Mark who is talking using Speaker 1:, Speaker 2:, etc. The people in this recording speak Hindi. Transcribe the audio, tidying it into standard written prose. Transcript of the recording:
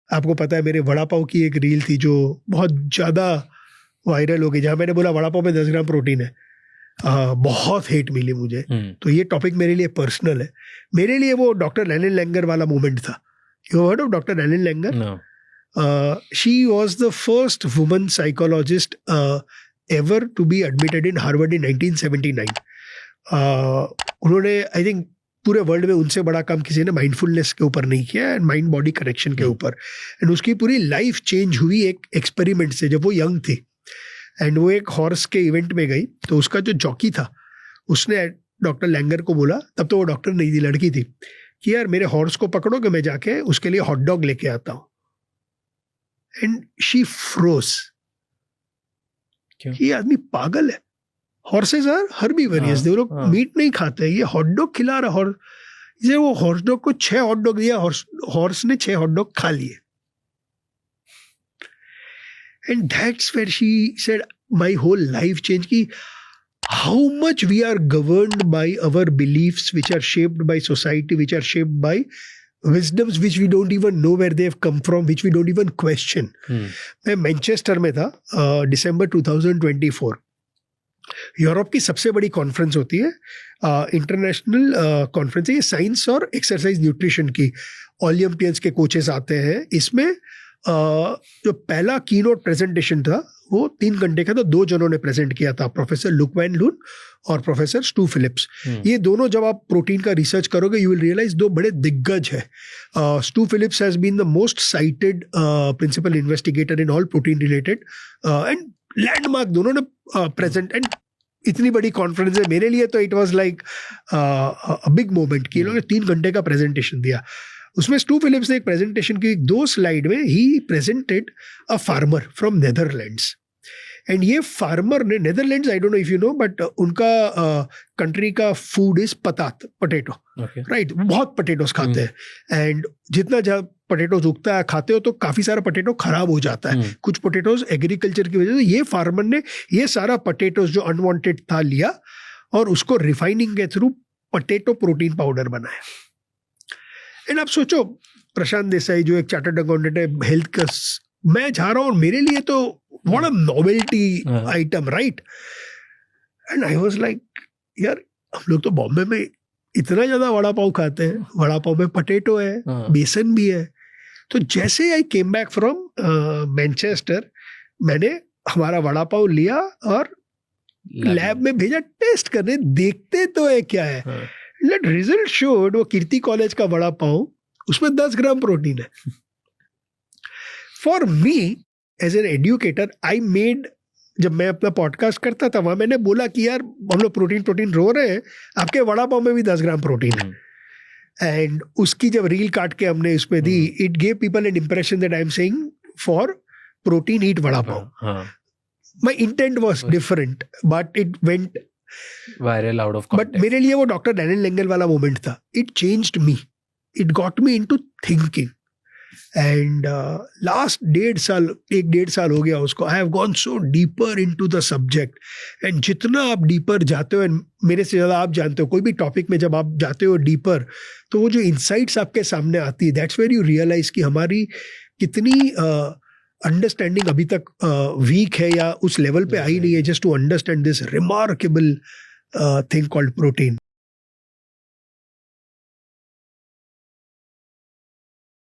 Speaker 1: आपको पता है मेरे वड़ा पाव की एक रील थी जो बहुत ज़्यादा वायरल हो गई, जहाँ मैंने बोला वड़ा पाव में 10 ग्राम प्रोटीन है। बहुत हेट मिली मुझे। तो ये टॉपिक मेरे लिए पर्सनल है। मेरे लिए वो डॉक्टर एलन लैंगर वाला मोमेंट था। You heard of doctor Ellen Langer? She was the first woman psychologist ever to be admitted in Harvard in 1979. उन्होंने आई थिंक पूरे वर्ल्ड में उनसे बड़ा काम किसी ने माइंडफुलनेस के ऊपर नहीं किया, एंड माइंड बॉडी कनेक्शन के ऊपर। एंड उसकी पूरी लाइफ चेंज हुई एक एक्सपेरिमेंट से, जब वो यंग थी। एंड वो एक हॉर्स के इवेंट में गई, तो उसका जो जॉकी था उसने डॉक्टर लैंगर को बोला, तब तो वो डॉक्टर नहीं थी, लड़की थी, कि यार मेरे हॉर्स को पकड़ो कि मैं जाके उसके लिए हॉट डॉग लेके आता हूँ। And she froze. ये आदमी पागल है। हॉर्सेस आर हर्बीवोरस, वो लोग मीट नहीं खाते, ये हॉट डॉग खिला रहा। इसे वो हॉर्स डॉग को 6 हॉट डॉग दिया, हॉर्स ने 6 हॉट डॉग खा लिए। And that's where she said my whole life change, की how much we are governed by our beliefs which are shaped by society, which are shaped by wisdoms which we don't even know where they have come from, which we don't even question. मैं मैनचेस्टर में था दिसंबर 2024। यूरोप की सबसे बड़ी कॉन्फ्रेंस होती है, इंटरनेशनल कॉन्फ्रेंस है ये, साइंस और एक्सरसाइज न्यूट्रिशन की। ओलंपियंस के कोचेस आते हैं। इसमें जो पहला कीनोट प्रेजेंटेशन था वो 3 घंटे का था। 2 जनों ने प्रेजेंट किया था, प्रोफेसर लुक वैन लून और प्रोफेसर स्टू फिलिप्स। ये दोनों, जब आप प्रोटीन का रिसर्च करोगे यू विल रियलाइज 2 बड़े दिग्गज है। Stu Phillips has been the most cited principal investigator in all protein related, and landmark दोनों ने प्रेजेंट। एंड इतनी बड़ी कॉन्फ्रेंस है, मेरे लिए तो it was like a big moment कि लोगों ने 3 घंटे का प्रेजेंटेशन दिया। उसमें स्टू फिलिप्स ने एक प्रेजेंटेशन की, 2 स्लाइड में he presented a farmer from Netherlands. And ये फार्मर ने, Netherlands I don't know if you know, but उनका कंट्री का फूड इज पोटैटो, राइट? बहुत पोटैटोस खाते हैं। एंड जितना ज़्यादा पोटैटोस उगता है, खाते हो तो काफ़ी सारा पोटैटो खराब हो जाता है। कुछ पोटैटोस एग्रीकल्चर की वजह से, ये फार्मर ने ये सारा पोटैटोस जो अनवांटेड था लिया और उसको रिफाइनिंग के थ्रू पोटैटो प्रोटीन पाउडर बनाया। एंड आप सोचो, प्रशांत देसाई जो एक चार्टर्ड अकाउंटेंट है, हेल्थ का, मैं जा रहा हूँ और मेरे लिए तो what a novelty item, right? And I was like, यार हम लोग तो बॉम्बे में इतना ज़्यादा वड़ा पाव खाते हैं, वड़ा पाव में पोटैटो है, बेसन भी है। तो जैसे आई केम बैक फ्रॉम मैनचेस्टर, मैंने हमारा वड़ा पाव लिया और लैब में भेजा टेस्ट करने, देखते तो है क्या है। रिजल्ट शोड, वो कीर्ति कॉलेज का वड़ा पाव, उसमें 10 ग्राम प्रोटीन है। For me as an educator, I made, जब मैं अपना पॉडकास्ट करता था वहां मैंने बोला कि यार हम लोग प्रोटीन रो रहे हैं, आपके वड़ा पाव में भी 10 ग्राम प्रोटीन है। एंड उसकी जब रील काट के हमने इसमें दी, it gave people an impression that I am saying for protein eat vada pav. My intent was different, but it went
Speaker 2: viral out of context.
Speaker 1: But मेरे लिए वो डॉक्टर एलन लैंगर वाला मोमेंट था। It changed me, it got me into thinking. And last 1.5 साल हो गया उसको, I have gone so deeper into the subject. And जितना आप डीपर जाते हो, एंड मेरे से ज़्यादा आप जानते हो, कोई भी टॉपिक में जब आप जाते हो डीपर, तो वो जो इंसाइट्स आपके सामने आती है, दैट्स वेयर यू रियलाइज कि हमारी कितनी अंडरस्टैंडिंग अभी तक वीक है या उस लेवल पे आई नहीं है, just to understand this remarkable thing called protein.